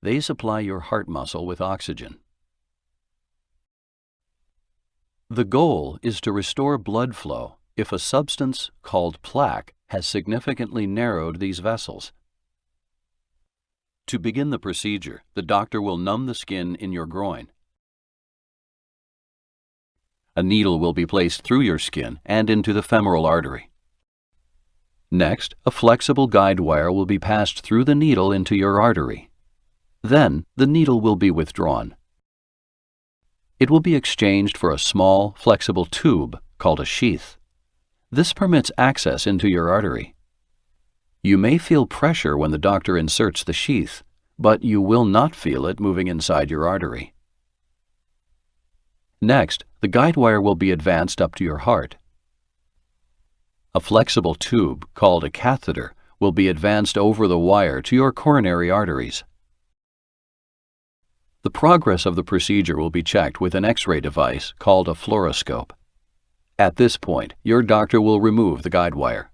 They supply your heart muscle with oxygen. The goal is to restore blood flow if a substance called plaque has significantly narrowed these vessels. To begin the procedure, the doctor will numb the skin in your groin. A needle will be placed through your skin and into the femoral artery. Next, a flexible guide wire will be passed through the needle into your artery. Then, the needle will be withdrawn. It will be exchanged for a small, flexible tube called a sheath. This permits access into your artery. You may feel pressure when the doctor inserts the sheath, but you will not feel it moving inside your artery. Next, the guide wire will be advanced up to your heart. A flexible tube, called a catheter, will be advanced over the wire to your coronary arteries. The progress of the procedure will be checked with an X-ray device called a fluoroscope. At this point, your doctor will remove the guide wire.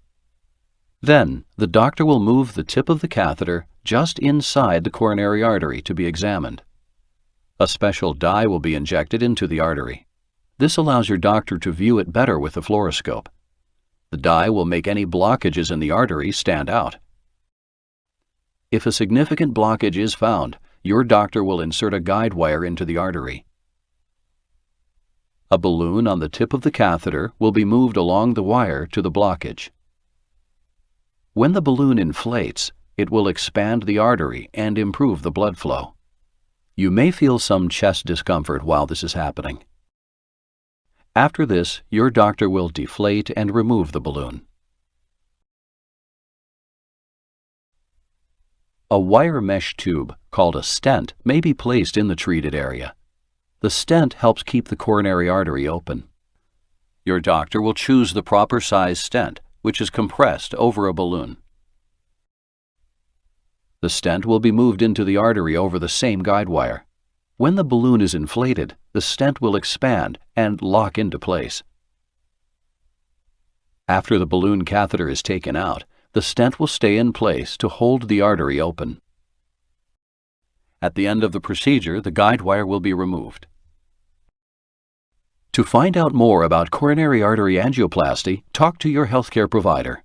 Then, the doctor will move the tip of the catheter just inside the coronary artery to be examined. A special dye will be injected into the artery. This allows your doctor to view it better with the fluoroscope. The dye will make any blockages in the artery stand out. If a significant blockage is found, your doctor will insert a guide wire into the artery. A balloon on the tip of the catheter will be moved along the wire to the blockage. When the balloon inflates, it will expand the artery and improve the blood flow. You may feel some chest discomfort while this is happening. After this, your doctor will deflate and remove the balloon. A wire mesh tube, called a stent, may be placed in the treated area. The stent helps keep the coronary artery open. Your doctor will choose the proper size stent, which is compressed over a balloon. The stent will be moved into the artery over the same guide wire. When the balloon is inflated, the stent will expand and lock into place. After the balloon catheter is taken out, the stent will stay in place to hold the artery open. At the end of the procedure, the guide wire will be removed. To find out more about coronary artery angioplasty, talk to your healthcare provider.